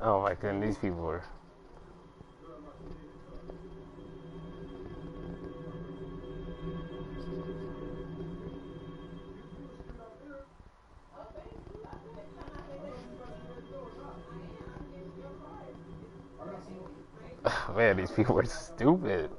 Oh my goodness, these people are. Man, these people are stupid.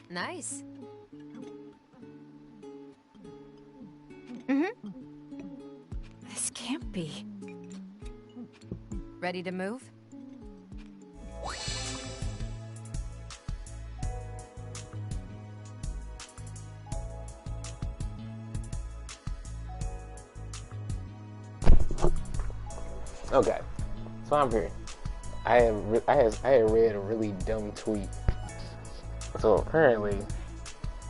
Nice. Mm-hmm. This can't be. Ready to move? Okay, so I'm here. I had read a really dumb tweet. So apparently,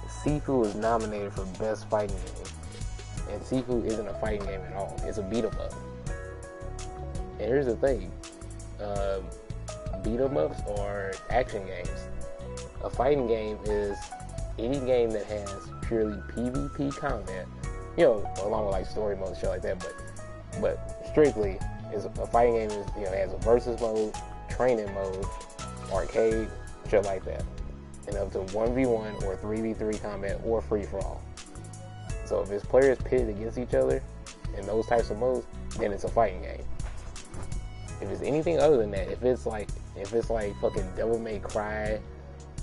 Sifu is nominated for best fighting game, and Sifu isn't a fighting game at all. It's a beat 'em up. And here's the thing: beat 'em ups are action games. A fighting game is any game that has purely PvP combat. You know, along with like story mode and shit like that. But strictly, is a fighting game is it has a versus mode, training mode, arcade, shit like that, and up to 1v1 or 3v3 combat or free for all. So if it's players pitted against each other in those types of modes, then it's a fighting game. If it's anything other than that, if it's like fucking Devil May Cry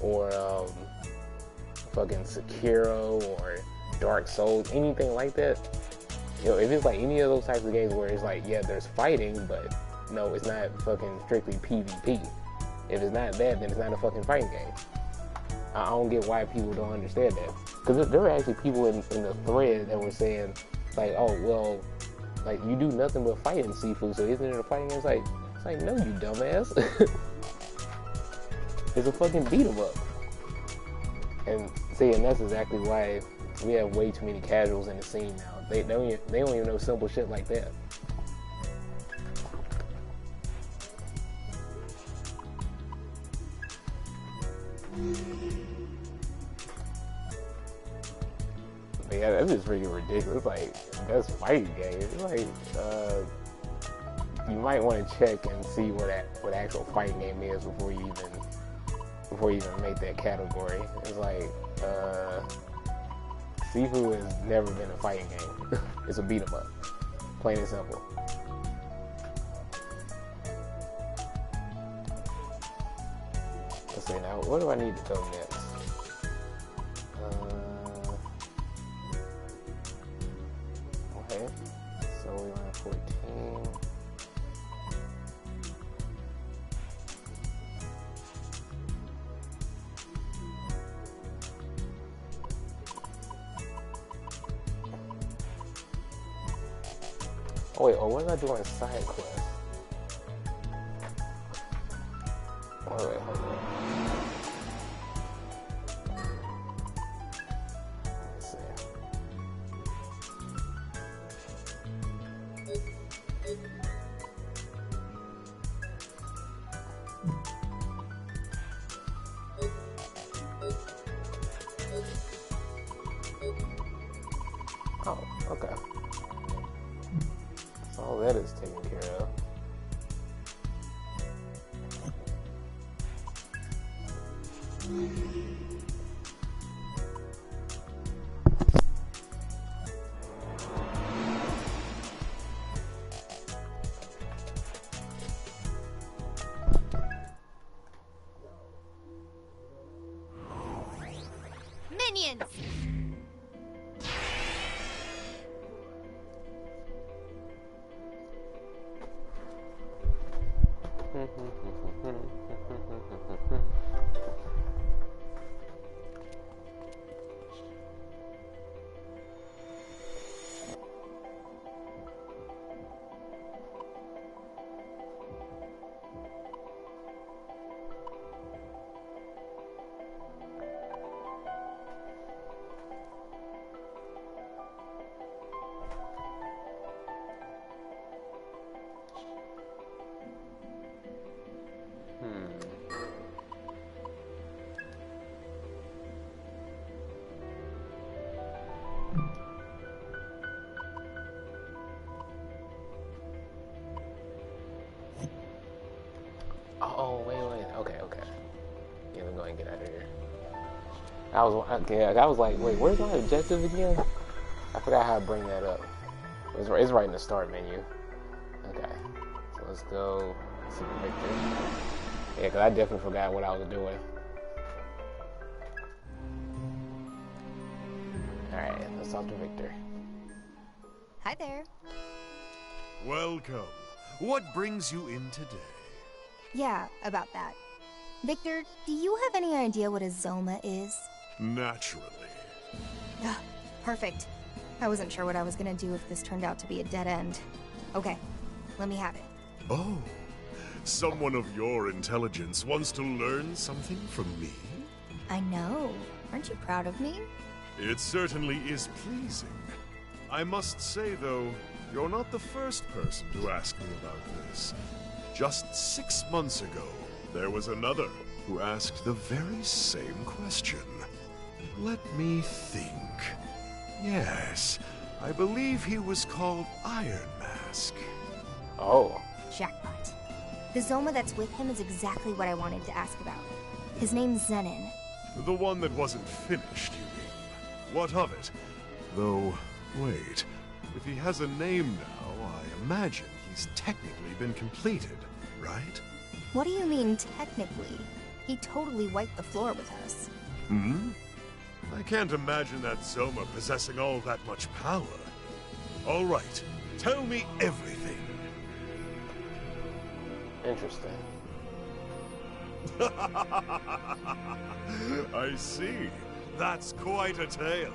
or fucking Sekiro or Dark Souls, anything like that. You know, if it's like any of those types of games where it's like, yeah, there's fighting, but no, it's not fucking strictly PvP. If it's not that, then it's not a fucking fighting game. I don't get why people don't understand that. Because there were actually people in the thread that were saying, like, oh, well, like, you do nothing but fight in Sifu, so isn't it a fighting game? It's like, no, you dumbass. It's a fucking beat 'em up. And see, and that's exactly why we have way too many casuals in the scene now. They don't even know simple shit like that. But yeah, that's just freaking ridiculous. Like, that's fighting game. It's like, you might want to check and see what actual fighting game is before you even make that category. It's like, Sifu has never been a fighting game. It's a beat 'em up, plain and simple. Let's see now. Where do I need to go next? Okay, so we're on 14. Oh wait, what was I doing side quest? Wait, hold on. Let's see. Oh, okay. All that is taken care of. Minions! Oh, wait. Okay. Yeah, let me go ahead and get out of here. I was like, wait, where's my objective again? I forgot how to bring that up. It's right in the start menu. Okay, so let's go see Victor. Yeah, because I definitely forgot what I was doing. Alright, let's talk to Victor. Hi there. Welcome. What brings you in today? Yeah, about that. Victor, do you have any idea what a Zoma is? Naturally. Ugh, perfect. I wasn't sure what I was gonna do if this turned out to be a dead end. Okay, let me have it. Oh, someone of your intelligence wants to learn something from me? I know. Aren't you proud of me? It certainly is pleasing. I must say, though, you're not the first person to ask me about this. Just 6 months ago, there was another who asked the very same question. Let me think. Yes, I believe he was called Iron Mask. Oh. Jackpot. The Zoma that's with him is exactly what I wanted to ask about. His name's Zenin. The one that wasn't finished, you mean? What of it? Though, wait, if he has a name now, I imagine he's technically been completed, right? What do you mean, technically? He totally wiped the floor with us. Hmm? I can't imagine that Zoma possessing all that much power. All right, tell me everything. Interesting. I see. That's quite a tale.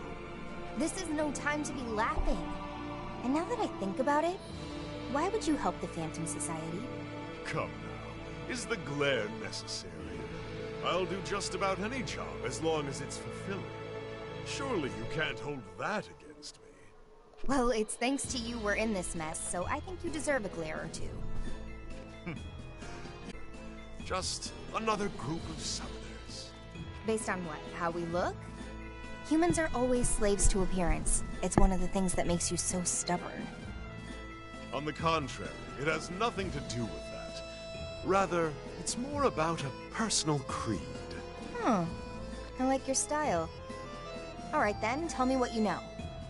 This is no time to be laughing. And now that I think about it, why would you help the Phantom Society? Come now, is the glare necessary? I'll do just about any job as long as it's fulfilling. Surely you can't hold that against me. Well, it's thanks to you we're in this mess, so I think you deserve a glare or two. Just another group of summoners. Based on what? How we look? Humans are always slaves to appearance. It's one of the things that makes you so stubborn. On the contrary, it has nothing to do with that. Rather, it's more about a personal creed. I like your style. Alright then, tell me what you know.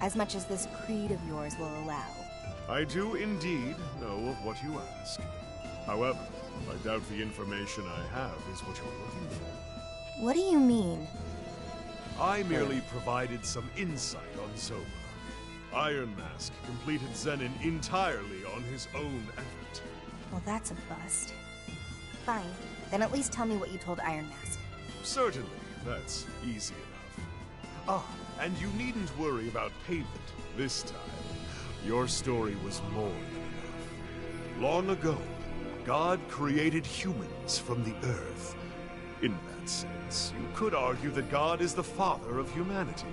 As much as this creed of yours will allow. I do indeed know of what you ask. However, I doubt the information I have is what you're looking for. What do you mean? I merely provided some insight on Zoma. Iron Mask completed Zenin entirely on his own effort. Well, that's a bust. Fine. Then at least tell me what you told Iron Mask. Certainly, that's easy enough. Ah, and you needn't worry about payment this time. Your story was more than enough. Long ago, God created humans from the earth. In that sense, you could argue that God is the father of humanity.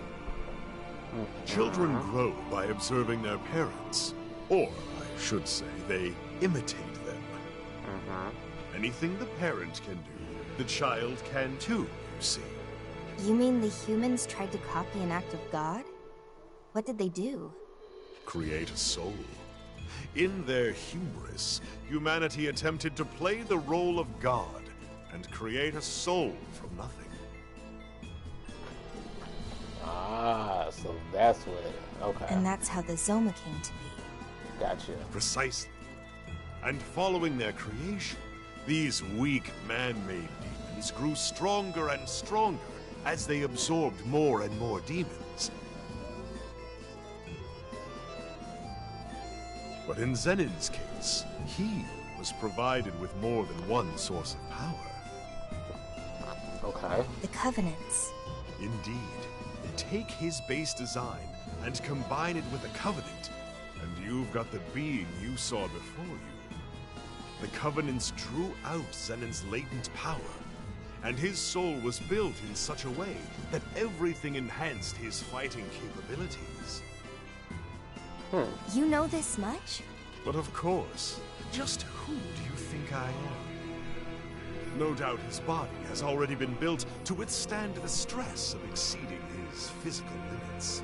Children grow by observing their parents, or I should say, they imitate them. Anything the parent can do, the child can too, you see. You mean the humans tried to copy an act of God? What did they do? Create a soul. In their hubris, humanity attempted to play the role of God and create a soul from nothing. Ah, so that's what okay. And that's how the Zoma came to be. Gotcha. Precisely. And following their creation, these weak man-made demons grew stronger and stronger as they absorbed more and more demons. But in Zenin's case, he was provided with more than one source of power. Okay. The Covenants. Indeed. Take his base design and combine it with a Covenant, and you've got the being you saw before you. The Covenants drew out Zenin's latent power, and his soul was built in such a way that everything enhanced his fighting capabilities. You know this much? But of course, just who do you think I am? No doubt his body has already been built to withstand the stress of exceeding his physical limits.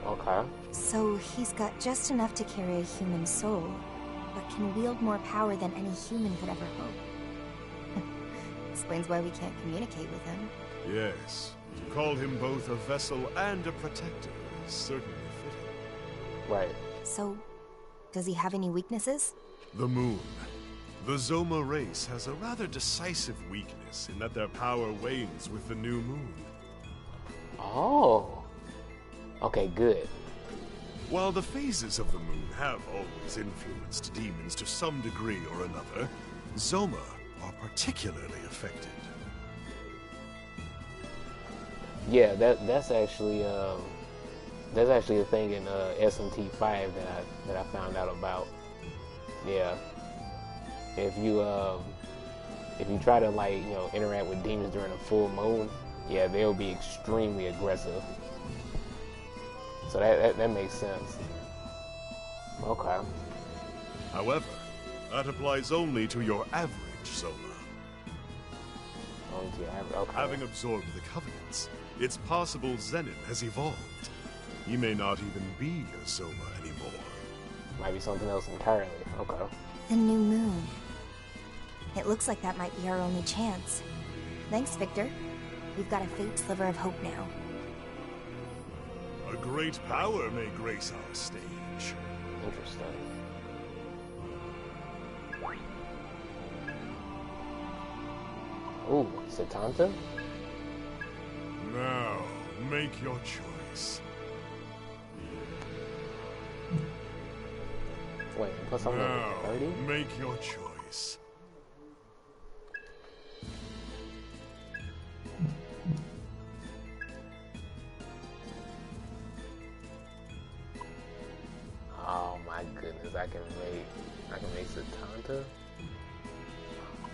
Okay. So he's got just enough to carry a human soul, but can wield more power than any human could ever hope. Explains why we can't communicate with him. Yes, to call him both a vessel and a protector is certainly fitting. Right. So, does he have any weaknesses? The moon. The Zoma race has a rather decisive weakness in that their power wanes with the new moon. Oh. Okay, good. While the phases of the moon have always influenced demons to some degree or another, Zoma are particularly affected. Yeah, that's actually a thing in SMT5 that I found out about. Yeah. If you try to interact with demons during a full moon, yeah, they'll be extremely aggressive. So that makes sense. Okay. However, that applies only to your average Zoma. Only to your average. Okay. Having absorbed the Covenants, it's possible Zenin has evolved. He may not even be a Zoma anymore. Might be something else entirely. Okay. The new moon. It looks like that might be our only chance. Thanks, Victor. We've got a faint sliver of hope now. A great power may grace our stage. Interesting. Ooh, Satanta? Now, make your choice. Wait, plus I'm level 30? Make your choice. Oh my goodness, I can make Satanta.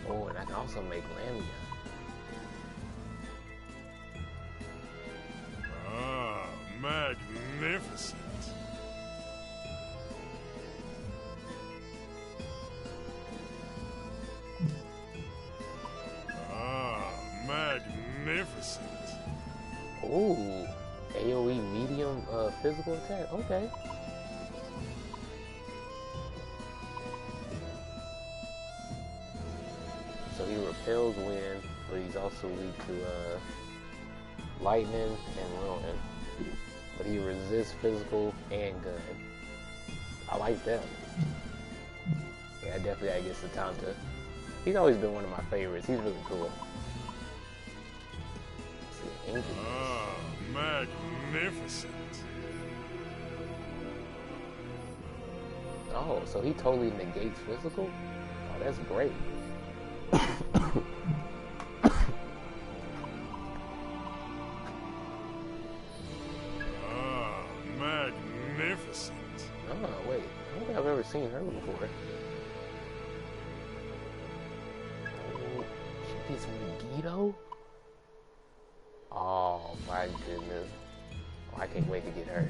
Oh, and I can also make Lamia. Ah, magnificent. Ah, magnificent. Ooh, AoE medium physical attack. Okay. So he repels wind, but he's also weak to lightning and ruin. But he resists physical and gun. I like that. Yeah, definitely I guess Satanta. He's always been one of my favorites. He's really cool. Let's see, Ah, magnificent. oh, so he totally negates physical? Oh, that's great. Ah, magnificent. Oh, wait. I don't think I've ever seen her before. Oh, she gets Megiddo? Oh, my goodness. Oh, I can't wait to get her.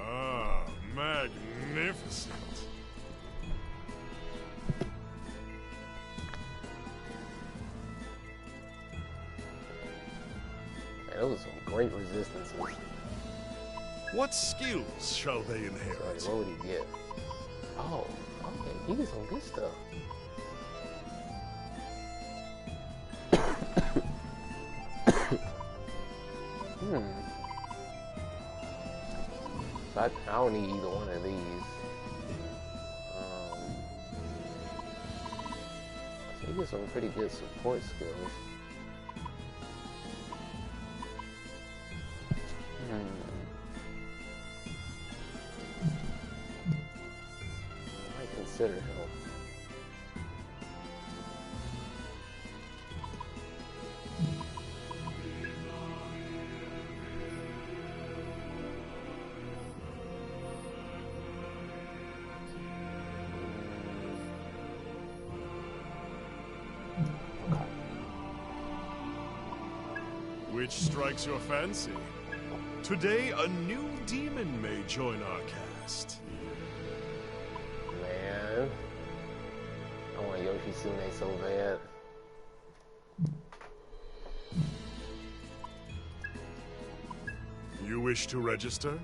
Ah, magnificent. Man, those are some great resistances. What skills shall they Sorry, inherit? what would he get? Oh, okay. He gets some good stuff. So I don't need either one of these. So he gets some pretty good support skills. I might consider him. Which strikes your fancy? Today, a new demon may join our cast. Man, I want Yoshitsune so bad. You wish to register?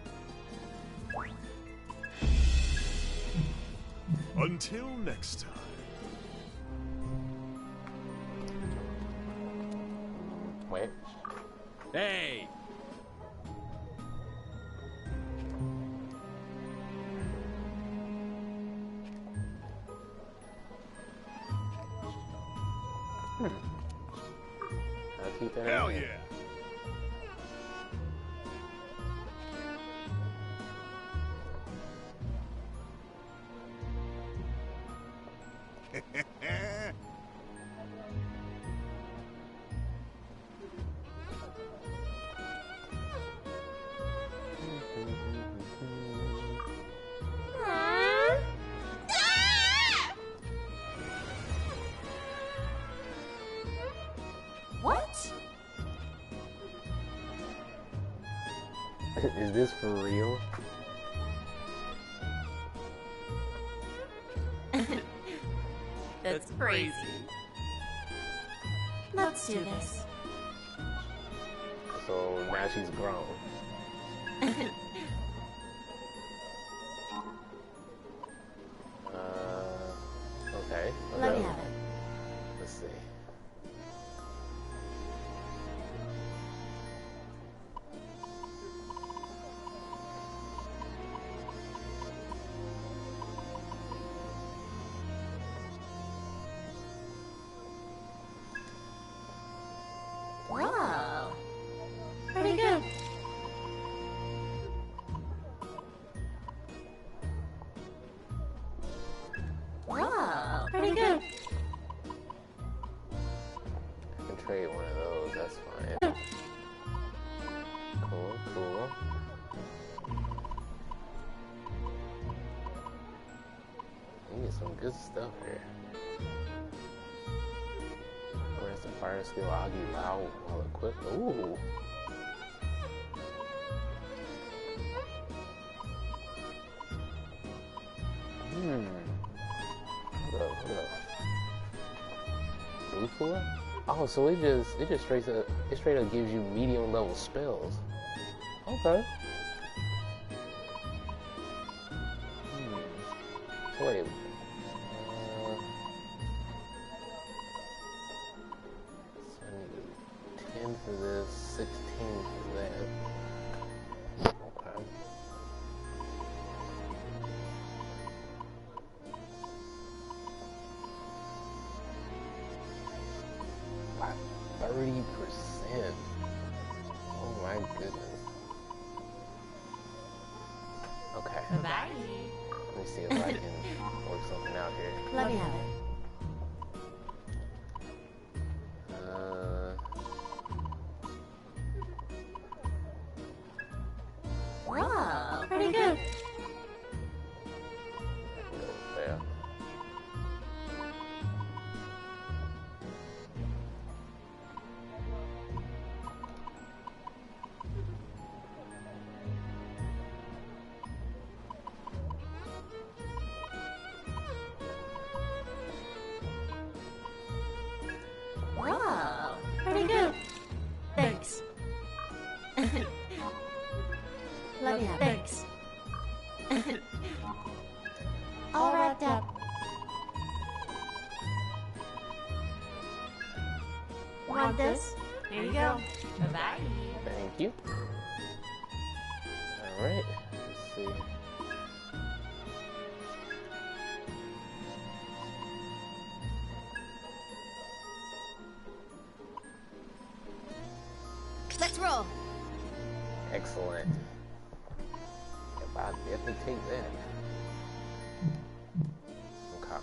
Until next time. Wait. Hey! I'll keep that in Hell mind. yeah! What? Is this for real? That's crazy. Let's do this. So now she's grown. Okay. Let me have it. Let's see. pretty good. I can trade one of those, that's fine. Cool, cool. You get some good stuff here. Where's the fire skill? Agi Lao while equipped. Ooh. Hold up, hold up. Rufula? Oh, so it just straight up gives you medium level spells. Okay. So wait. So I need 10 for this, 16 for that. Okay. By 30%. Oh my goodness. Okay. Bye. Let me see if I can work something out here. Let me have it. Wow, pretty good. There. Wow, pretty good. Thanks. Let me have it. Thanks. All wrapped up. Want this? Here you go. Bye-bye. Thank you. Alright, let's see. Let's roll. Excellent. Yep, I'll definitely take that. Okay.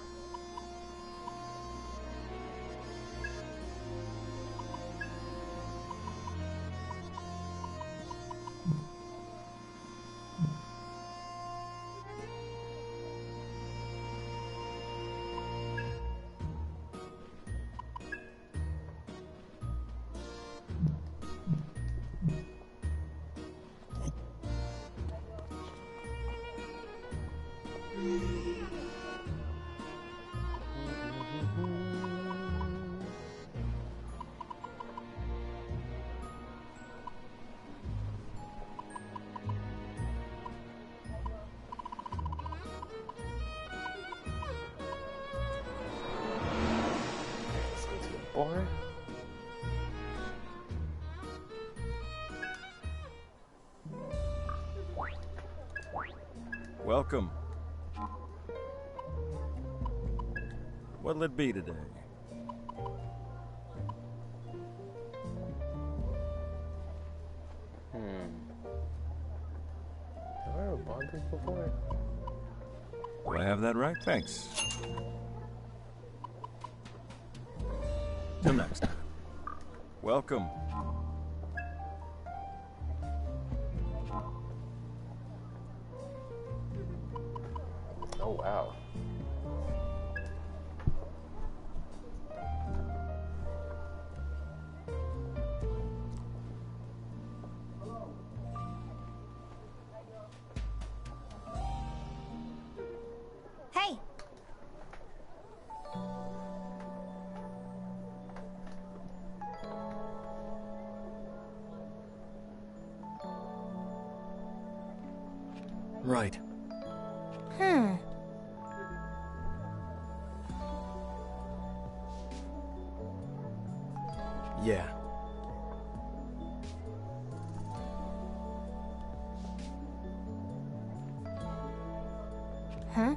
Let's go to the bar. Welcome. What'll it be today? Have I ever bought this before? Do I have that right? Thanks. Till next time. Welcome. Oh wow. Hey, Right. Yeah. Huh?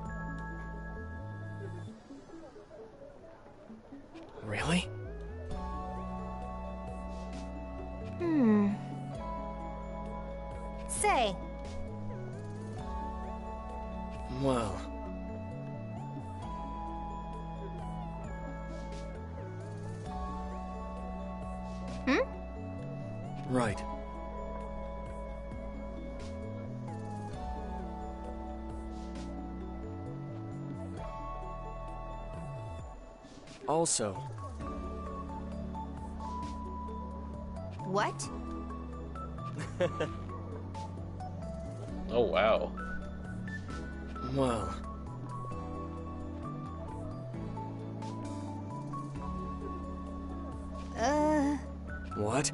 Really? Say, Well, Right. Also. What? Oh wow. Well. What?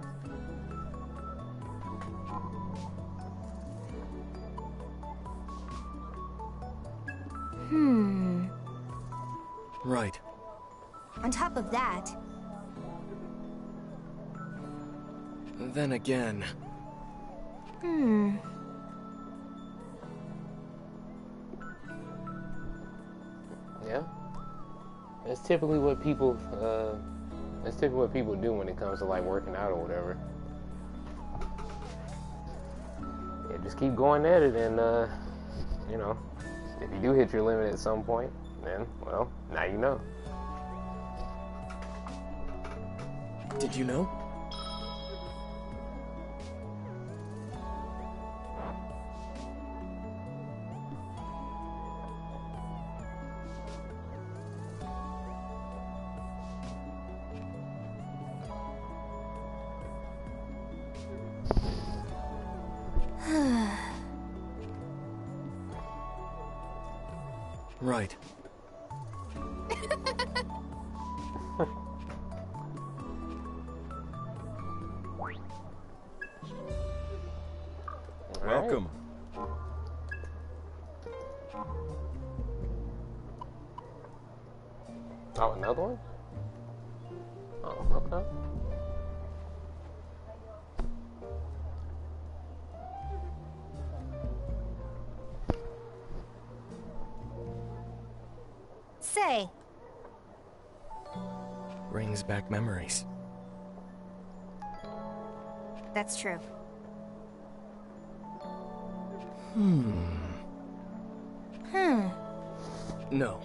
Right. On top of that, Then again. Yeah. That's typically what people do when it comes to like working out or whatever. Yeah, just keep going at it, and you know, if you do hit your limit at some point, then well, now you know. Did you know? Right. Welcome. Oh, another one? Oh, okay. say. Brings back memories. That's true. No.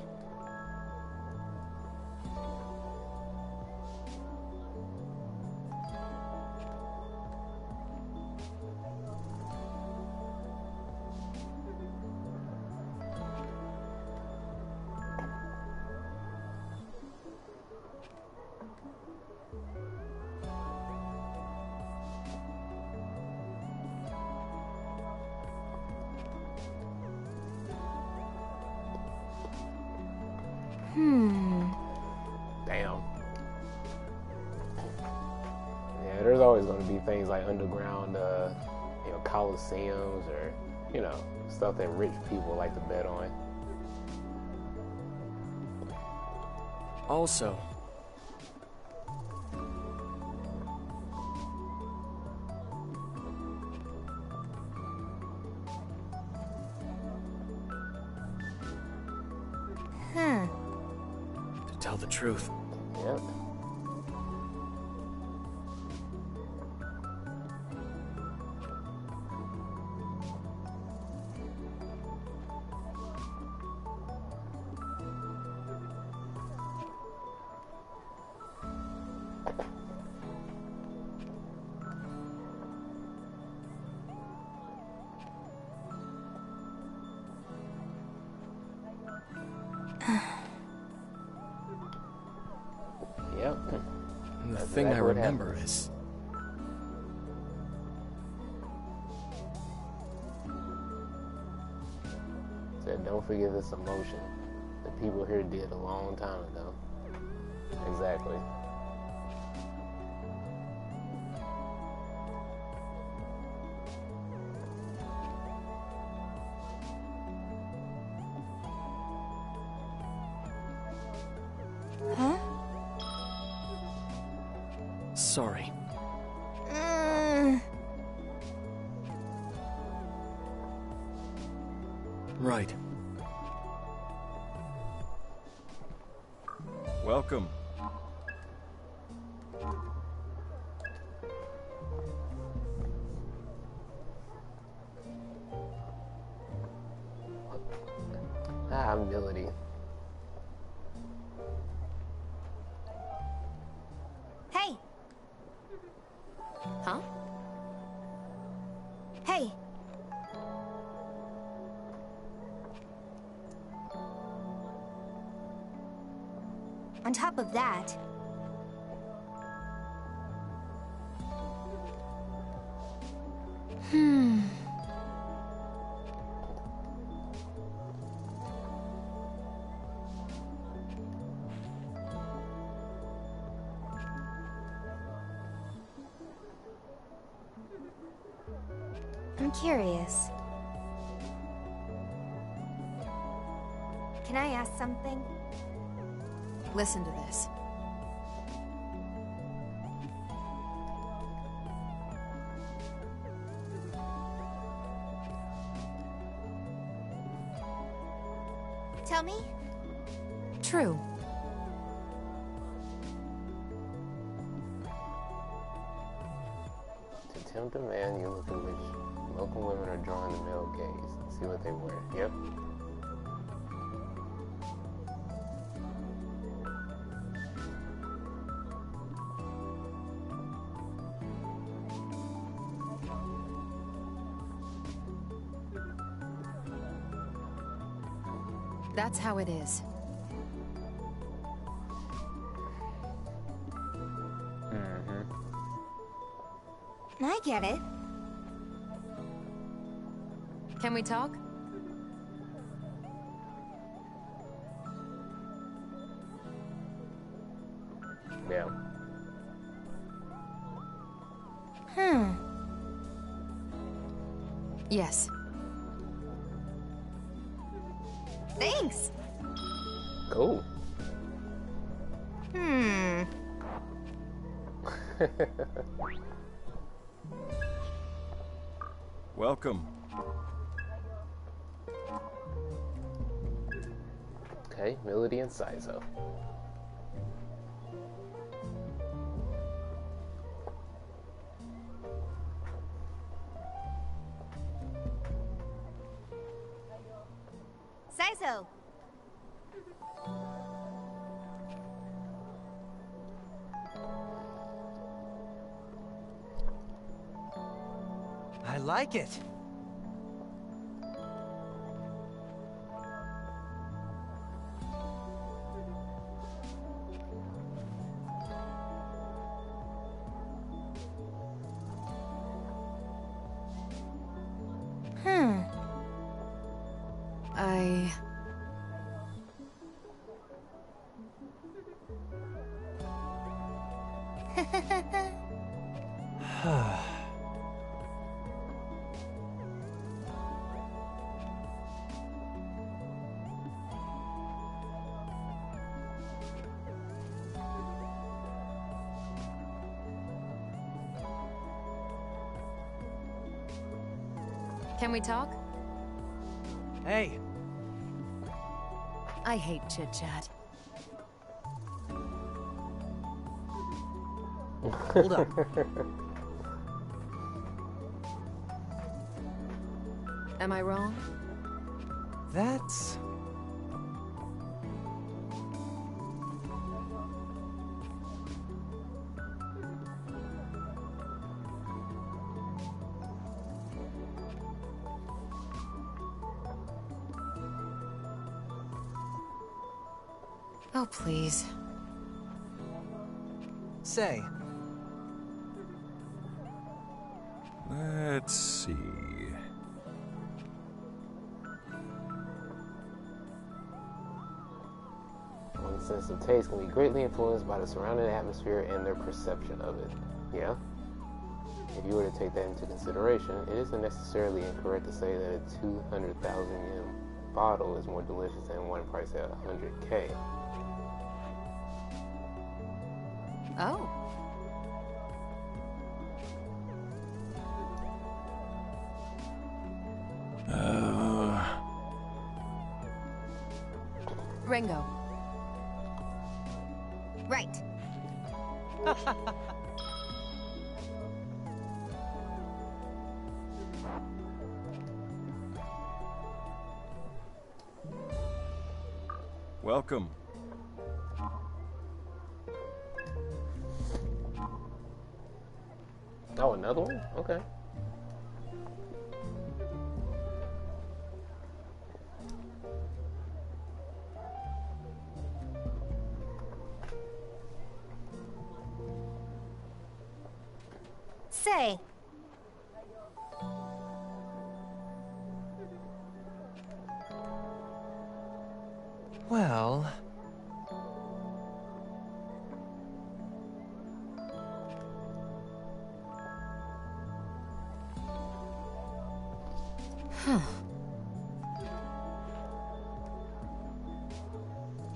Damn. Yeah, there's always going to be things like underground, coliseums or, stuff that rich people like to bet on. Also, to tell the truth, Yep. Yep. the That's thing I exactly what remember happens. is Said, don't forget this emotion the people here did a long time ago. Exactly. Huh? sorry. Right. Welcome. Ability. Hey, Huh? On top of that... I'm curious. Can I ask something? Listen to this. Tell me? True. To tempt a man, you look at which local women are drawing the male gaze. See what they wear. Yep. That's how it is. I get it. Can we talk? Yeah. Yes. Thanks. Cool. Welcome. Okay, Melody and Saizo. Saizo. I like it. Can we talk? Hey, I hate chit-chat. hold up. Am I wrong? That's... Oh, please. Say, Let's see. One's sense of taste can be greatly influenced by the surrounding atmosphere and their perception of it. Yeah? If you were to take that into consideration, it isn't necessarily incorrect to say that a 200,000 yen bottle is more delicious than one priced at 100K. Oh. Rengo. Right. Welcome. Oh, another one? Okay. say? Well...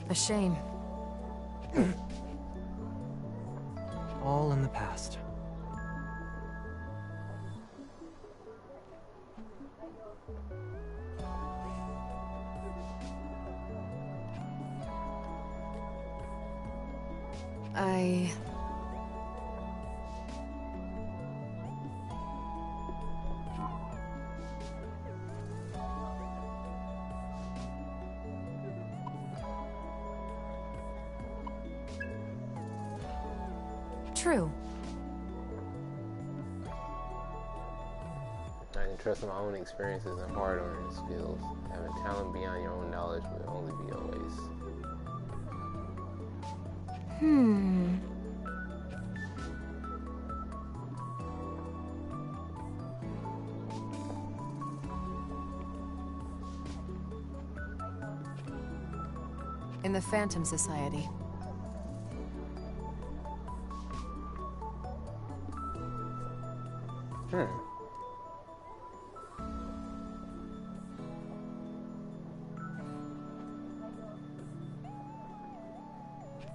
A shame. all in the past. True. I can trust my own experiences and hard-earned skills. Having talent beyond your own knowledge will only be a waste. In the Phantom Society.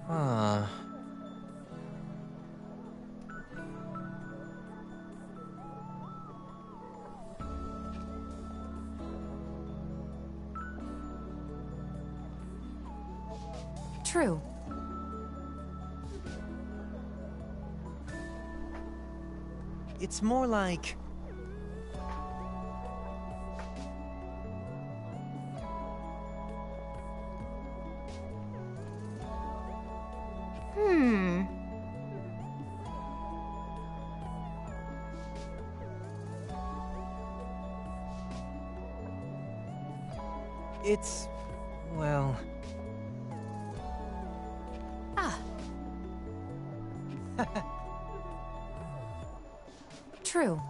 Huh. True. It's more like... It's... well... True.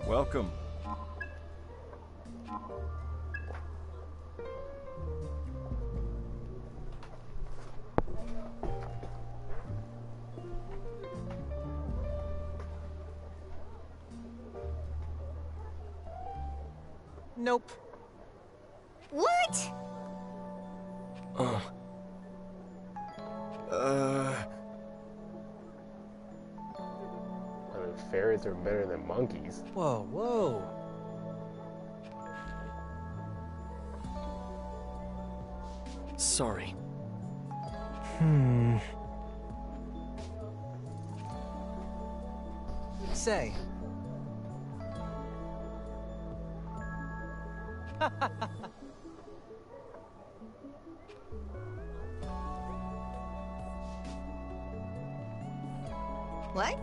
Welcome. Nope. What? I mean, ferrets are better than monkeys. Whoa, whoa. Sorry. Say. What?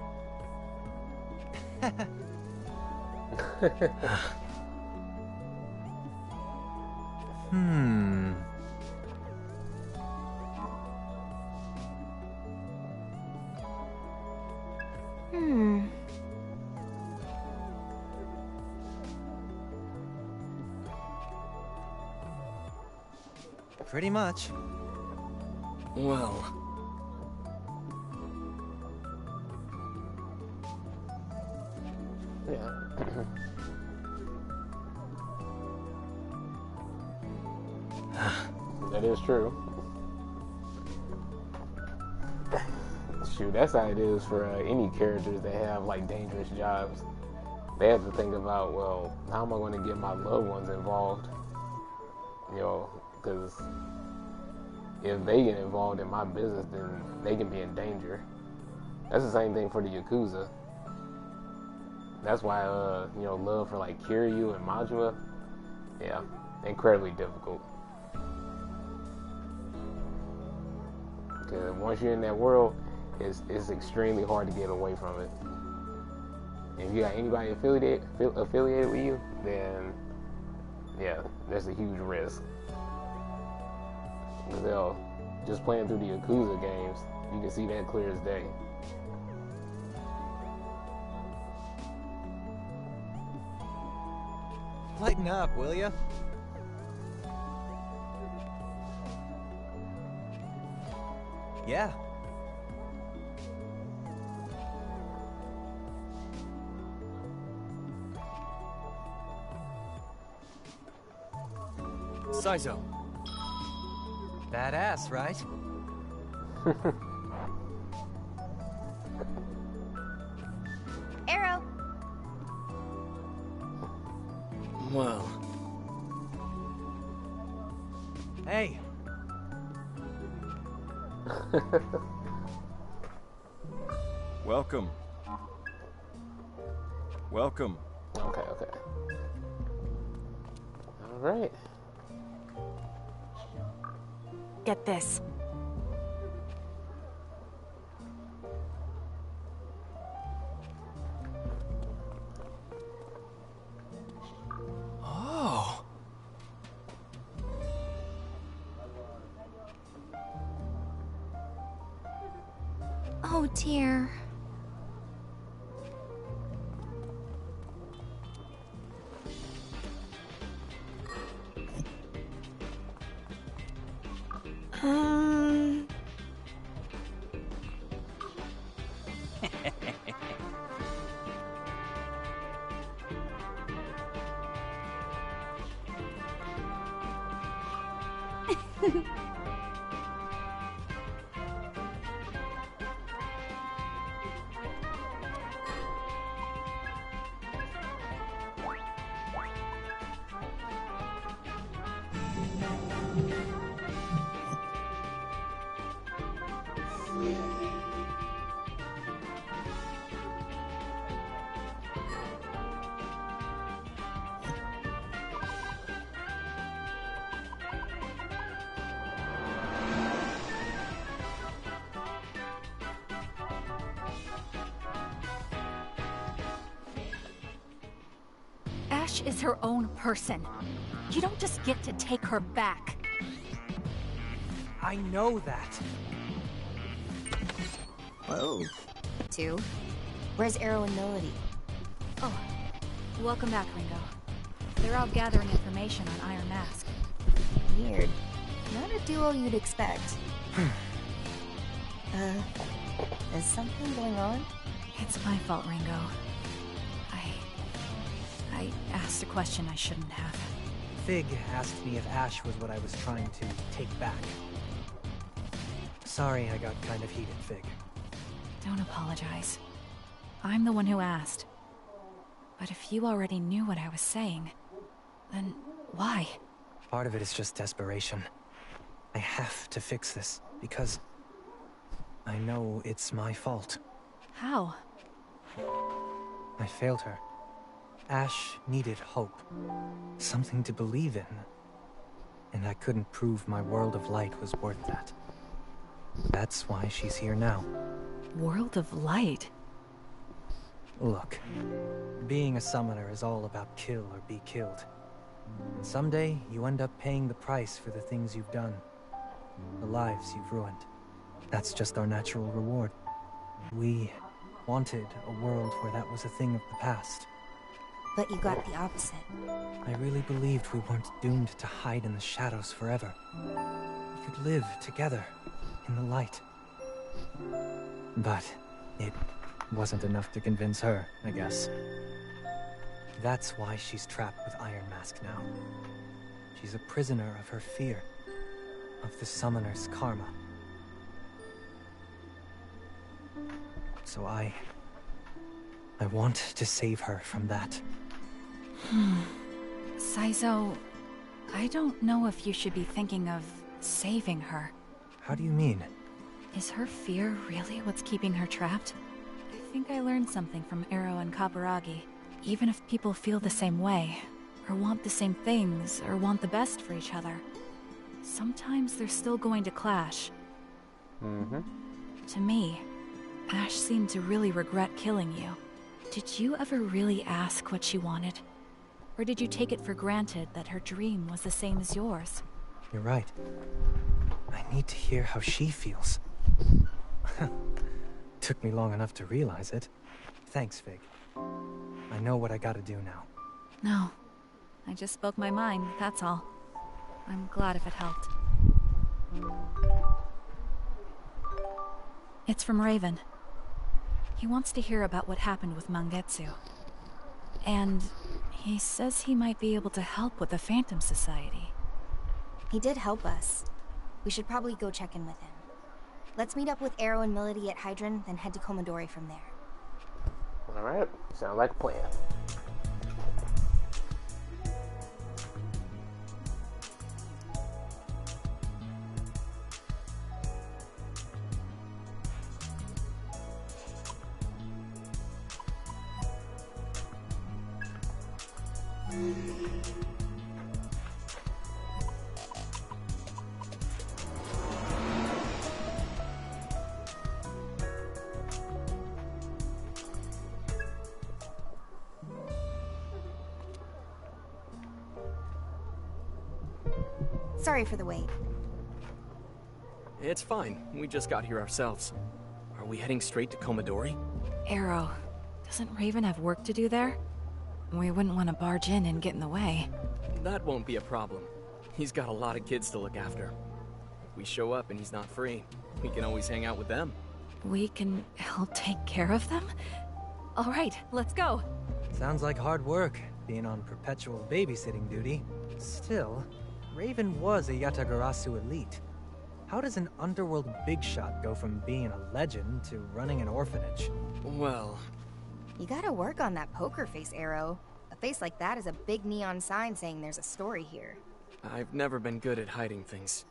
Pretty much. Well... Yeah. That is true. Shoot, that's how it is for any characters that have like dangerous jobs. They have to think about, well, how am I going to get my loved ones involved? You know, because if they get involved in my business, then they can be in danger. That's the same thing for the Yakuza. That's why, you know, love for like Kiryu and Majima, yeah, incredibly difficult. Because once you're in that world, it's extremely hard to get away from it. If you got anybody affiliated with you, then yeah, there's a huge risk. They'll just playing through the Yakuza games, you can see that clear as day. Lighten up, will ya? Yeah. Saizo. Badass, right? Arrow! Well, Hey, Welcome. Welcome. Okay. All right. Get this. oh, Oh dear. Um... Ash is her own person. You don't just get to take her back. I know that. Whoa. Two. Where's Arrow and Melody? Oh, welcome back, Ringo. They're out gathering information on Iron Mask. Weird. Not a duo you'd expect. Is something going on? It's my fault, Ringo. I asked a question I shouldn't have. Fig asked me if Ash was what I was trying to take back. Sorry I got kind of heated, Fig. Don't apologize. I'm the one who asked. But if you already knew what I was saying, then why? Part of it is just desperation. I have to fix this, because I know it's my fault. How? I failed her. Ash needed hope. Something to believe in. And I couldn't prove my world of light was worth that. That's why she's here now. World of Light? Look, being a summoner is all about kill or be killed. And someday, you end up paying the price for the things you've done. The lives you've ruined. That's just our natural reward. We wanted a world where that was a thing of the past. But you got the opposite. I really believed we weren't doomed to hide in the shadows forever. We could live together, in the light. But it wasn't enough to convince her, I guess. That's why she's trapped with Iron Mask now. She's a prisoner of her fear, of the summoner's karma. So I want to save her from that. Saizo, I don't know if you should be thinking of saving her. How do you mean? Is her fear really what's keeping her trapped? I think I learned something from Arrow and Kaburagi. Even if people feel the same way, or want the same things, or want the best for each other, sometimes they're still going to clash. To me, Ash seemed to really regret killing you. Did you ever really ask what she wanted? Or did you take it for granted that her dream was the same as yours? You're right. I need to hear how she feels. Took me long enough to realize it. Thanks, Fig. I know what I gotta do now. No. I just spoke my mind, that's all. I'm glad if it helped. It's from Raven. He wants to hear about what happened with Mangetsu. And he says he might be able to help with the Phantom Society. He did help us. We should probably go check in with him. Let's meet up with Arrow and Melody at Hydron, then head to Komodori from there. Alright, sounds like a plan. Sorry for the wait. It's fine. We just got here ourselves. Are we heading straight to Komodori? Arrow, doesn't Raven have work to do there? We wouldn't want to barge in and get in the way. That won't be a problem. He's got a lot of kids to look after. If we show up and he's not free, we can always hang out with them. We can help take care of them? All right, let's go. Sounds like hard work, being on perpetual babysitting duty. Still, Raven was a Yatagarasu elite. How does an underworld big shot go from being a legend to running an orphanage? Well... You gotta work on that poker face, Arrow. A face like that is a big neon sign saying there's a story here. I've never been good at hiding things.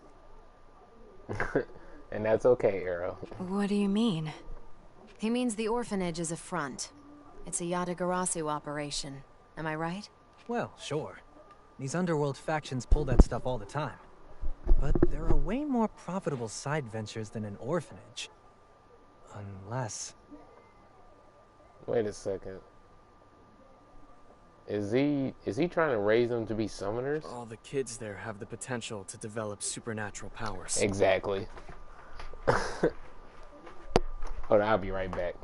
And that's okay, Arrow. What do you mean? He means the orphanage is a front. It's a Yatagarasu operation. Am I right? Well, sure. These underworld factions pull that stuff all the time. But there are way more profitable side ventures than an orphanage. Unless... Wait a second. Is he trying to raise them to be summoners? All the kids there have the potential to develop supernatural powers. Exactly. Hold on, I'll be right back.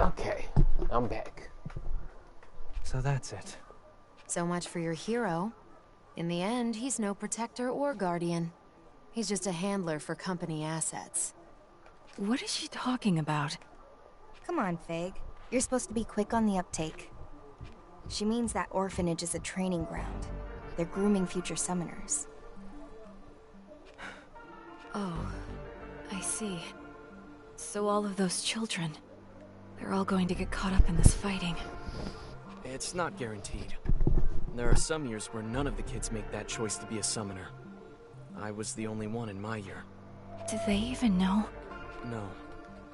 Okay, I'm back. So that's it. So much for your hero. In the end, he's no protector or guardian. He's just a handler for company assets. What is she talking about? Come on, Fig. You're supposed to be quick on the uptake. She means that orphanage is a training ground. They're grooming future summoners. Oh, I see. So all of those children, they're all going to get caught up in this fighting. It's not guaranteed. There are some years where none of the kids make that choice to be a summoner. I was the only one in my year. Do they even know? No.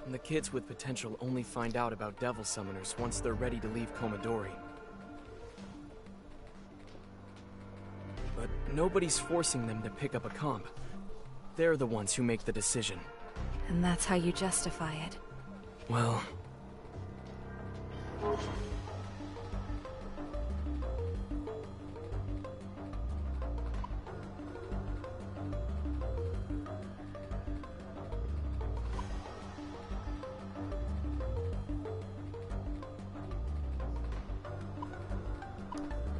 And the kids with potential only find out about devil summoners once they're ready to leave Komodori. But nobody's forcing them to pick up a comp. They're the ones who make the decision. And that's how you justify it. Well...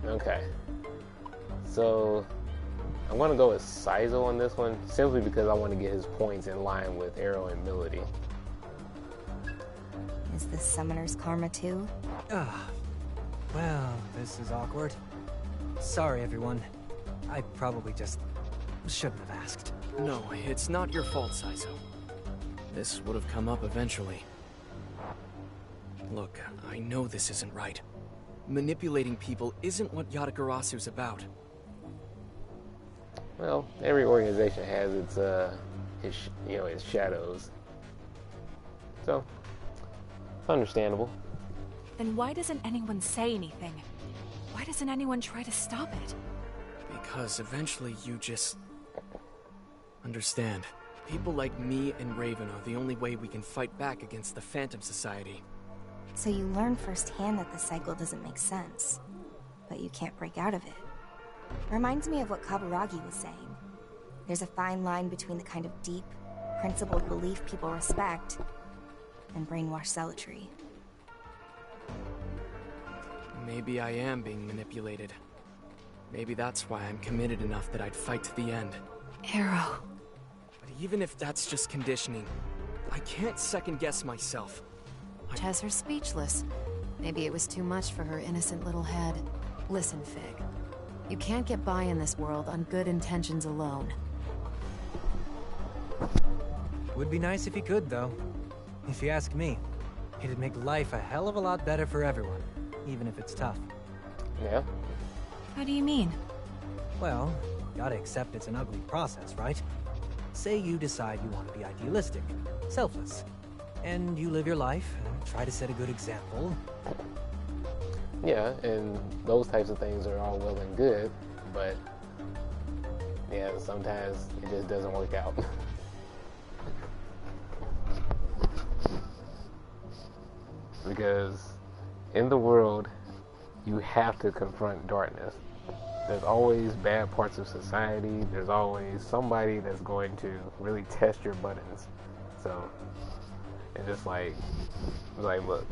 Okay. So, I'm going to go with Saizo on this one, simply because I want to get his points in line with Arrow and Melody. Is this summoner's karma too? Well, this is awkward. Sorry, everyone. I probably just shouldn't have asked. No, it's not your fault, Saizo. This would have come up eventually. Look, I know this isn't right. Manipulating people isn't what Yatagarasu's about. Well, every organization has its shadows. So, it's understandable. Then why doesn't anyone say anything? Why doesn't anyone try to stop it? Because eventually you just... understand. People like me and Raven are the only way we can fight back against the Phantom Society. So you learn firsthand that the cycle doesn't make sense, but you can't break out of it. Reminds me of what Kaburagi was saying. There's a fine line between the kind of deep, principled belief people respect and brainwashed zealotry. Maybe I am being manipulated. Maybe that's why I'm committed enough that I'd fight to the end. Arrow. But even if that's just conditioning, I can't second-guess myself. Chezer's speechless. Maybe it was too much for her innocent little head. Listen, Fig. You can't get by in this world on good intentions alone. Would be nice if you could, though. If you ask me, it'd make life a hell of a lot better for everyone, even if it's tough. Yeah. How do you mean? Well, gotta accept it's an ugly process, right? Say you decide you want to be idealistic, selfless, and you live your life, try to set a good example. Yeah, and those types of things are all well and good, but yeah, sometimes it just doesn't work out. Because in the world, you have to confront darkness. There's always bad parts of society. There's always somebody that's going to really test your buttons. So, it's just like, look,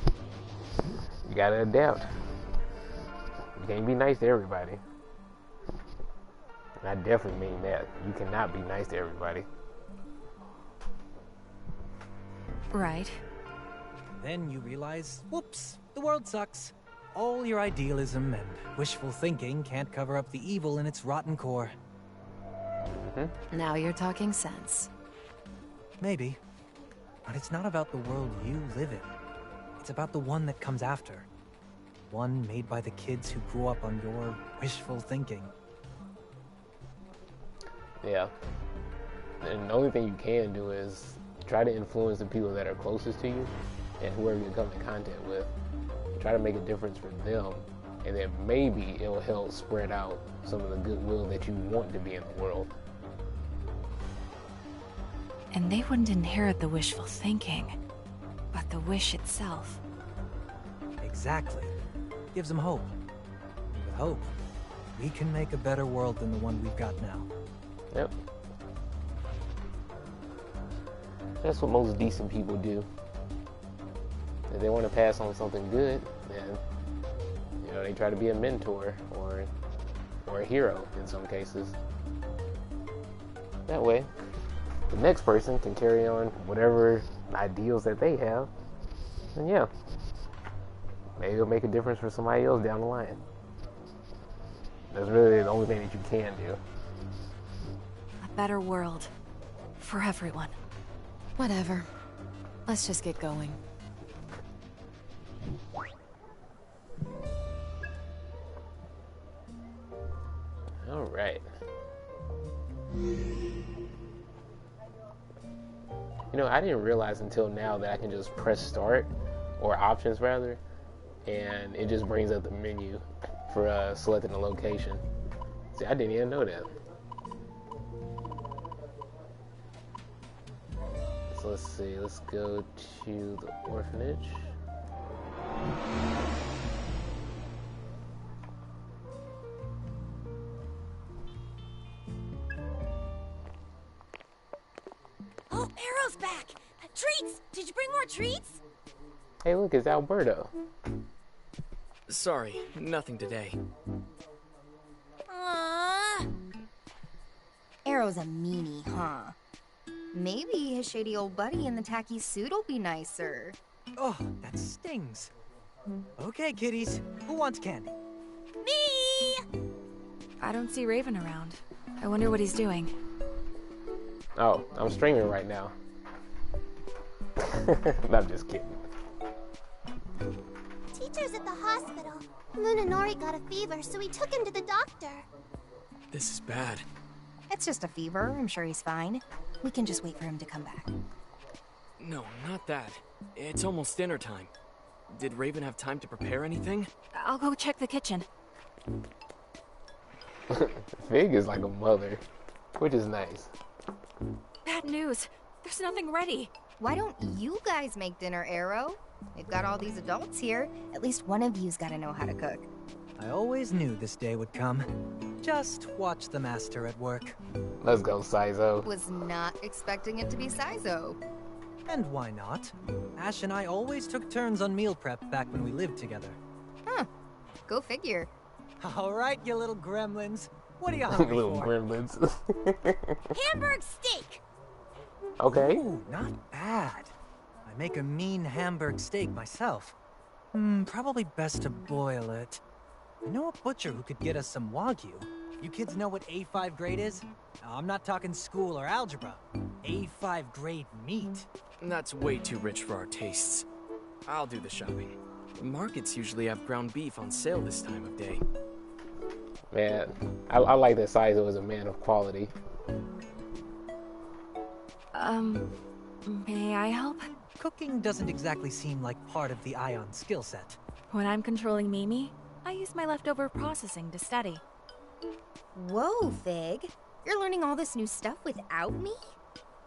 you gotta adapt. You can't be nice to everybody. And I definitely mean that. You cannot be nice to everybody. Right. Then you realize, whoops, the world sucks. All your idealism and wishful thinking can't cover up the evil in its rotten core. Mm-hmm. Now you're talking sense. Maybe. But it's not about the world you live in. It's about the one that comes after. One made by the kids who grew up on your wishful thinking. Yeah. And the only thing you can do is try to influence the people that are closest to you and whoever you come in contact with. Try to make a difference for them, and then maybe it'll help spread out some of the goodwill that you want to be in the world. And they wouldn't inherit the wishful thinking, but the wish itself. Exactly. Gives them hope. And with hope, we can make a better world than the one we've got now. Yep. That's what most decent people do. If they want to pass on something good, then they try to be a mentor or a hero in some cases. That way, the next person can carry on whatever ideals that they have, and yeah, maybe it'll make a difference for somebody else down the line. That's really the only thing that you can do. A better world. For everyone. Whatever. Let's just get going. All right. You know, I didn't realize until now that I can just press start, or options rather, and it just brings up the menu for selecting the location. See, I didn't even know that. So let's see, let's go to the orphanage. Oh, Arrow's back! Treats! Did you bring more treats? Hey, look, it's Alberto. Sorry, nothing today. Aww. Arrow's a meanie, huh? Maybe his shady old buddy in the tacky suit will be nicer. Oh, that stings. Okay, kiddies. Who wants candy? Me! I don't see Raven around. I wonder what he's doing. Oh, I'm streaming right now. No, I'm just kidding. Teacher's at the hospital. Munenori got a fever, so we took him to the doctor. This is bad. It's just a fever. I'm sure he's fine. We can just wait for him to come back. No, not that. It's almost dinner time. Did Raven have time to prepare anything? I'll go check the kitchen. Fig is like a mother, which is nice. Bad news. There's nothing ready. Why don't you guys make dinner, Arrow? We've got all these adults here. At least one of you's gotta know how to cook. I always knew this day would come. Just watch the master at work. Let's go, Saizo. Was not expecting it to be Saizo. And why not? Ash and I always took turns on meal prep back when we lived together. Huh. Go figure. All right, you little gremlins. What are you hungry Little for? gremlins. Hamburg steak! Okay. Ooh, not bad. I make a mean Hamburg steak myself. Probably best to boil it. I know a butcher who could get us some Wagyu. You kids know what A5 grade is? No, I'm not talking school or algebra. A5 grade meat. That's way too rich for our tastes. I'll do the shopping. Markets usually have ground beef on sale this time of day. Man, I like that Saizo is a man of quality. May I help? Cooking doesn't exactly seem like part of the Ion skill set. When I'm controlling Mimi, I use my leftover processing to study. Whoa, Fig. You're learning all this new stuff without me?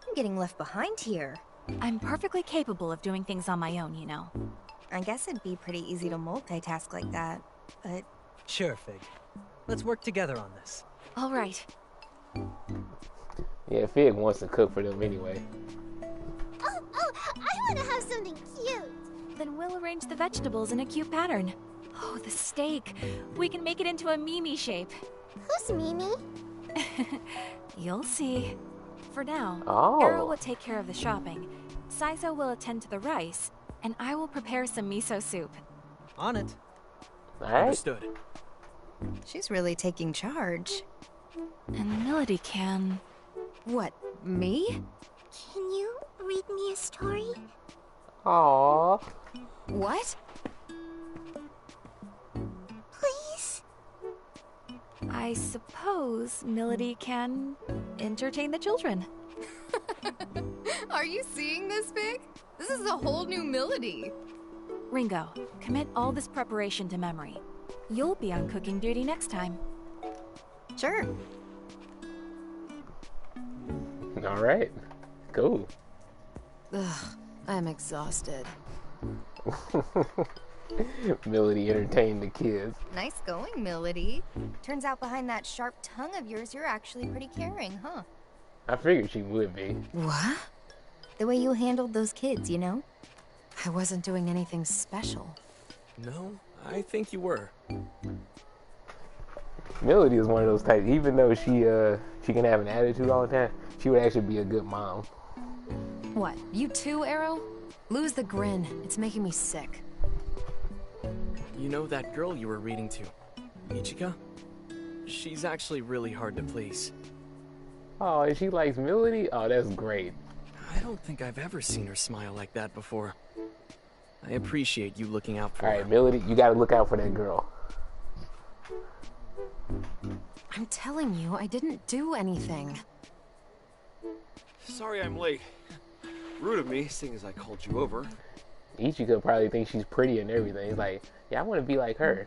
I'm getting left behind here. I'm perfectly capable of doing things on my own, you know. I guess it'd be pretty easy to multitask like that, but... Sure, Fig. Let's work together on this. All right. Yeah, Fig wants to cook for them anyway. Oh, I want to have something cute. Then we'll arrange the vegetables in a cute pattern. Oh, the steak. We can make it into a Mimi shape. Who's Mimi? You'll see. For now, Oh. Arrow will take care of the shopping. Saizo will attend to the rice, and I will prepare some miso soup. On it. Alright. Understood. She's really taking charge. And Melody can... What, me? Can you read me a story? Aww. What? Please? I suppose Melody can entertain the children. Are you seeing this, Fig? This is a whole new Melody. Ringo, commit all this preparation to memory. You'll be on cooking duty next time. Sure. Alright. Cool. Ugh, I'm exhausted. Melody entertained the kids. Nice going, Melody. Turns out behind that sharp tongue of yours, you're actually pretty caring, huh? I figured she would be. What? The way you handled those kids, you know? I wasn't doing anything special. No, I think you were. Melody is one of those types, even though she can have an attitude all the time, she would actually be a good mom. What, you too, Arrow? Lose the grin. It's making me sick. You know that girl you were reading to, Ichika? She's actually really hard to please. Oh, and she likes Melody? Oh, that's great. I don't think I've ever seen her smile like that before. I appreciate you looking out for her. Alright, Melody, you gotta look out for that girl. I'm telling you, I didn't do anything. Sorry I'm late. Rude of me, seeing as I called you over. Ichika probably thinks she's pretty and everything. He's like, yeah, I want to be like her.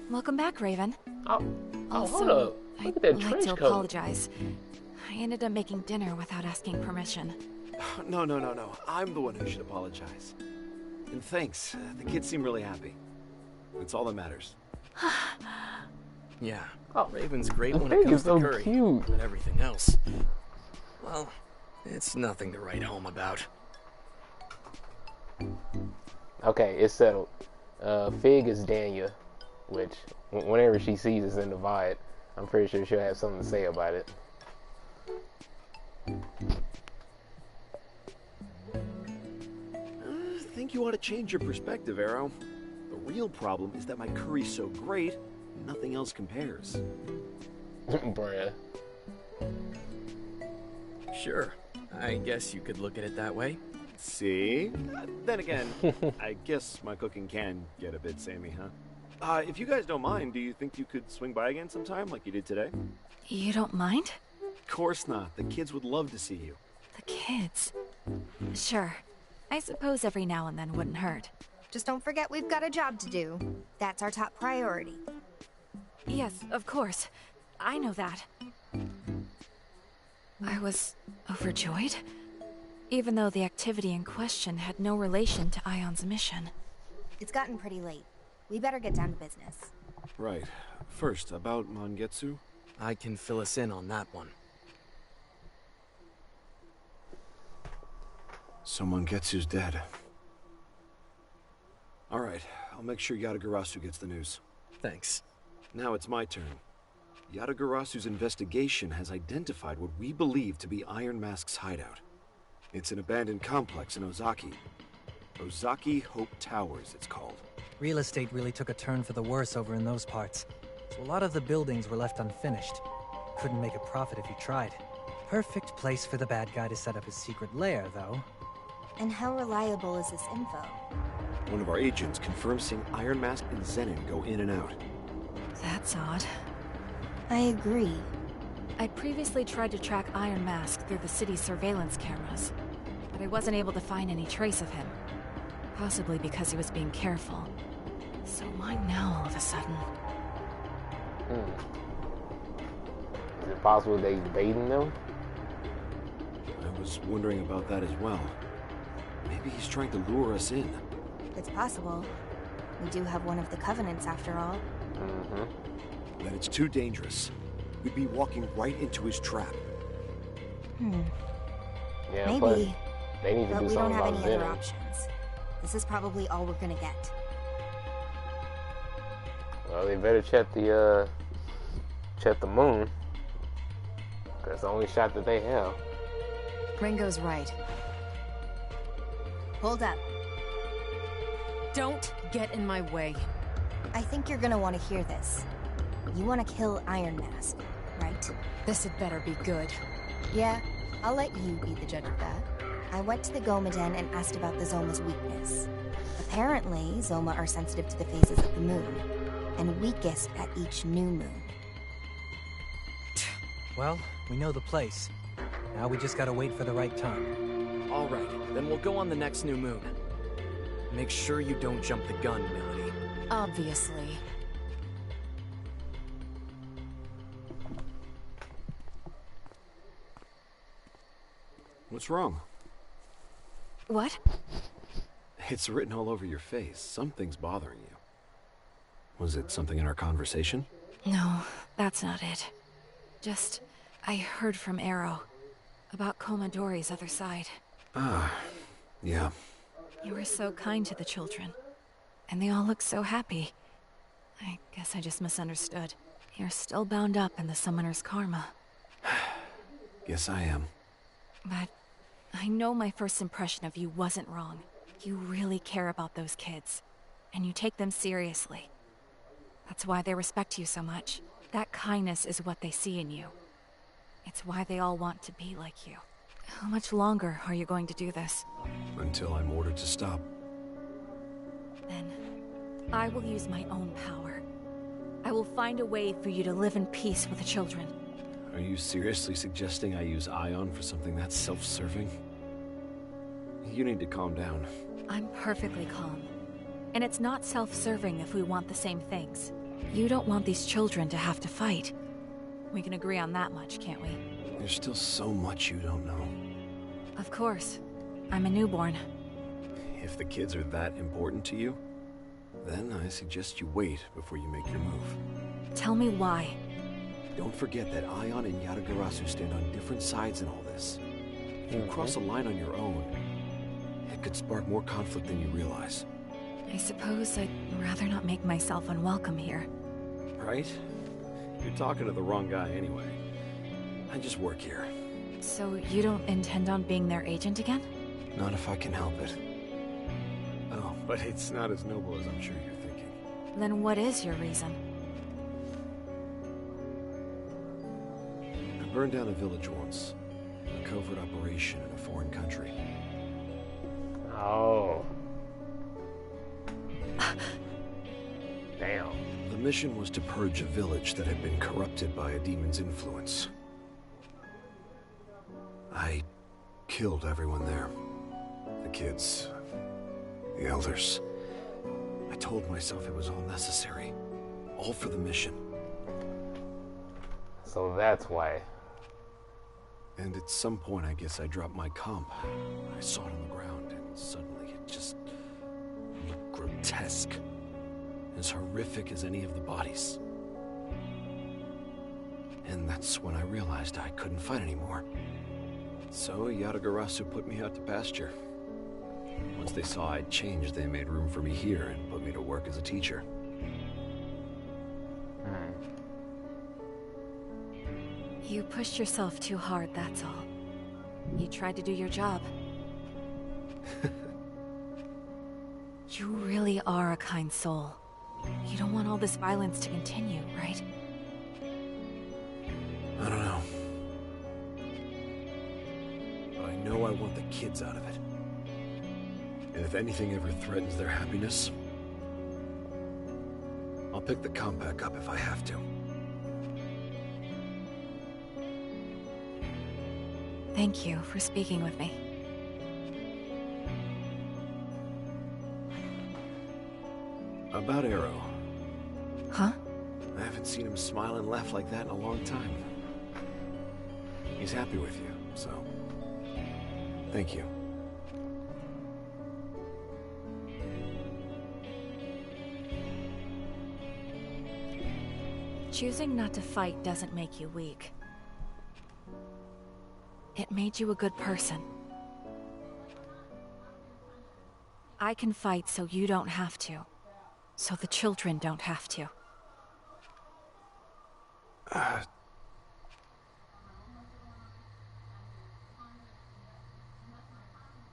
Welcome back, Raven. Oh, Also, hold up. Look at that I'd like trench to coat. apologize. I ended up making dinner without asking permission. No. I'm the one who should apologize. And thanks. The kids seem really happy. It's all that matters. Yeah, Oh, Raven's great the when thing it comes is so to curry, cute. but everything else, well, it's nothing to write home about. Okay, it's settled. Fig is Danya, which whenever she sees us in the Viad, I'm pretty sure she'll have something to say about it. I think you ought to change your perspective, Arrow. The real problem is that my curry's so great, nothing else compares. Bruh. Sure, I guess you could look at it that way. See? Then again, I guess my cooking can get a bit samey, huh? If you guys don't mind, do you think you could swing by again sometime like you did today? You don't mind? Of course not. The kids would love to see you. The kids. Sure. I suppose every now and then wouldn't hurt. Just don't forget we've got a job to do. That's our top priority. Yes, of course. I know that. I was overjoyed, even though the activity in question had no relation to Ion's mission. It's gotten pretty late. We better get down to business. Right. First, about Mangetsu. I can fill us in on that one. So Mangetsu's dead. Alright, I'll make sure Yatagarasu gets the news. Thanks. Now it's my turn. Yatagarasu's investigation has identified what we believe to be Iron Mask's hideout. It's an abandoned complex in Ozaki. Ozaki Hope Towers, it's called. Real estate really took a turn for the worse over in those parts. So a lot of the buildings were left unfinished. Couldn't make a profit if you tried. Perfect place for the bad guy to set up his secret lair, though. And how reliable is this info? One of our agents confirms seeing Iron Mask and Zenin go in and out. That's odd. I agree. I'd previously tried to track Iron Mask through the city's surveillance cameras, but I wasn't able to find any trace of him. Possibly because he was being careful. So why now all of a sudden? Is it possible that he's baiting them? I was wondering about that as well. Maybe he's trying to lure us in. It's possible. We do have one of the Covenants after all. Then it's too dangerous. We'd be walking right into his trap. Yeah, Maybe. Plus, they need to But do we don't something have about any other Zenin. options. This is probably all we're gonna get. Well, they better check the moon. That's the only shot that they have. Ringo's right. Hold up. Don't get in my way. I think you're gonna want to hear this. You want to kill Iron Mask, right? This had better be good. Yeah, I'll let you be the judge of that. I went to the Gomaden and asked about the Zoma's weakness. Apparently, Zoma are sensitive to the phases of the moon, and weakest at each new moon. Well, we know the place. Now we just gotta wait for the right time. All right, then we'll go on the next new moon. Make sure you don't jump the gun, Melody. Obviously. What's wrong? What? It's written all over your face. Something's bothering you. Was it something in our conversation? No, that's not it. Just, I heard from Arrow about Komodori's other side. Ah, yeah. You were so kind to the children, and they all look so happy. I guess I just misunderstood. You're still bound up in the Summoner's karma. Guess I am. But I know my first impression of you wasn't wrong. You really care about those kids, and you take them seriously. That's why they respect you so much. That kindness is what they see in you. It's why they all want to be like you. How much longer are you going to do this? Until I'm ordered to stop. Then, I will use my own power. I will find a way for you to live in peace with the children. Are you seriously suggesting I use Ion for something that's self-serving? You need to calm down. I'm perfectly calm. And it's not self-serving if we want the same things. You don't want these children to have to fight. We can agree on that much, can't we? There's still so much you don't know. Of course. I'm a newborn. If the kids are that important to you, then I suggest you wait before you make your move. Tell me why. Don't forget that Ion and Yatagarasu stand on different sides in all this. If you cross a line on your own, it could spark more conflict than you realize. I suppose I'd rather not make myself unwelcome here. Right? You're talking to the wrong guy anyway. I just work here. So you don't intend on being their agent again? Not if I can help it. Oh, but it's not as noble as I'm sure you're thinking. Then what is your reason? I burned down a village once. A covert operation in a foreign country. Oh. Damn. The mission was to purge a village that had been corrupted by a demon's influence. I killed everyone there. The kids, the elders. I told myself it was all necessary. All for the mission. So that's why. And at some point, I guess I dropped my comp. I saw it on the ground, and suddenly it just looked grotesque. As horrific as any of the bodies. And that's when I realized I couldn't fight anymore. So Yatagarasu put me out to pasture. Once they saw I'd changed, they made room for me here and put me to work as a teacher. You pushed yourself too hard, that's all. You tried to do your job. You really are a kind soul. You don't want all this violence to continue, right? I don't know. But I know I want the kids out of it. And if anything ever threatens their happiness, I'll pick the comp back up if I have to. Thank you for speaking with me. About Arrow. Huh? I haven't seen him smile and laugh like that in a long time. He's happy with you, so... thank you. Choosing not to fight doesn't make you weak. It made you a good person. I can fight so you don't have to. So the children don't have to.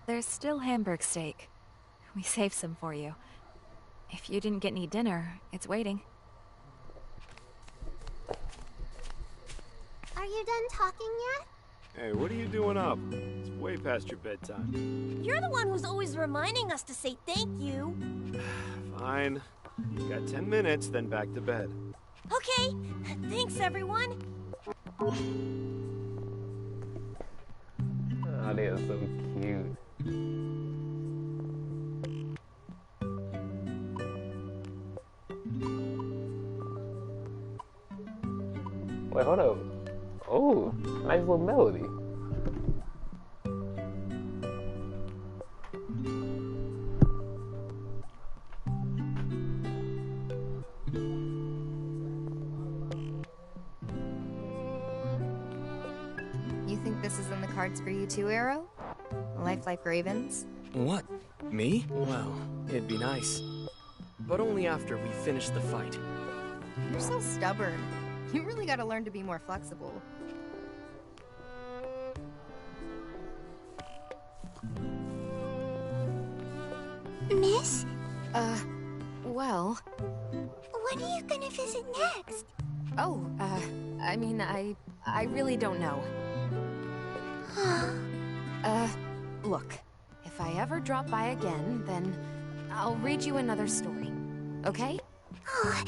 There's still Hamburg steak. We saved some for you. If you didn't get any dinner, it's waiting. Are you done talking yet? Hey, what are you doing up? It's way past your bedtime. You're the one who's always reminding us to say thank you. Fine. You got 10 minutes, then back to bed. Okay, thanks everyone. Oh, they are so cute. Wait, hold up. Oh, nice little melody. You think this is in the cards for you too, Arrow? Life like Ravens? What? Me? Well, it'd be nice. But only after we finish the fight. You're so stubborn. You really gotta learn to be more flexible. Miss? Well... When are you gonna visit next? Oh, I mean, I really don't know. Look, if I ever drop by again, then I'll read you another story, okay? Oh,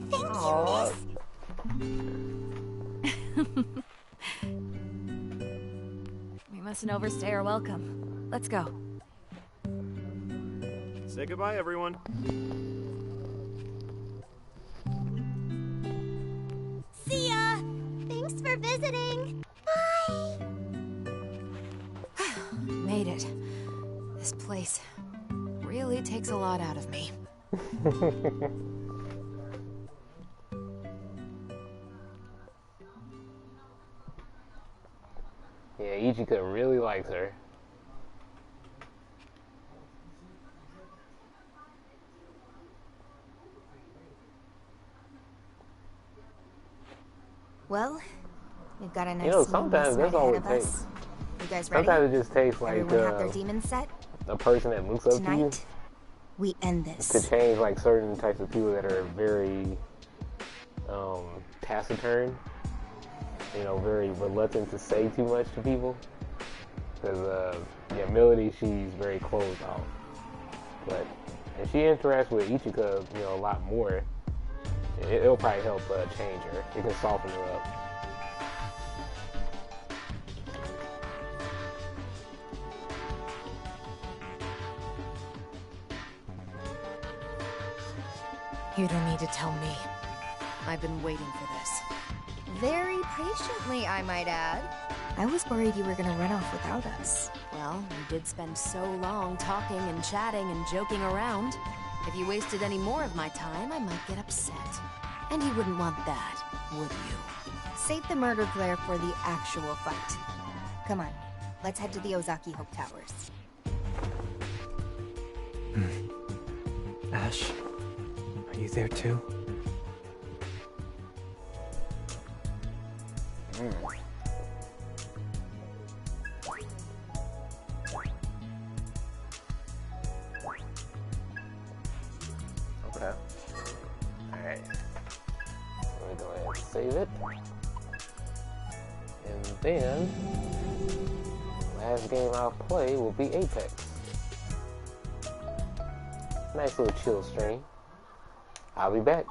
thank you, Miss. We mustn't overstay our welcome. Let's go. Say goodbye, everyone. See ya! Thanks for visiting. Bye! Made it. This place really takes a lot out of me. Yeah, Ichika really likes her. Well, we've got a nice You know, smooth sometimes night that's all ahead it of takes. us. You guys ready? Sometimes it just takes like Everyone have their demons set? a person that looks up to you Tonight, we end to this. change like certain types of people that are very taciturn, you know, very reluctant to say too much to people. Because yeah, Melody, she's very closed off, but if she interacts with Ichika, you know, a lot more, it'll probably help change her. It can soften her up. You don't need to tell me. I've been waiting for this. Very patiently, I might add. I was worried you were gonna run off without us. Well, we did spend so long talking and chatting and joking around. If you wasted any more of my time, I might get upset. And you wouldn't want that, would you? Save the murder glare for the actual fight. Come on, let's head to the Ozaki Hope Towers. Ash, are you there too? Okay. Alright. Let me go ahead and save it. And then, last game I'll play will be Apex. Nice little chill stream. I'll be back.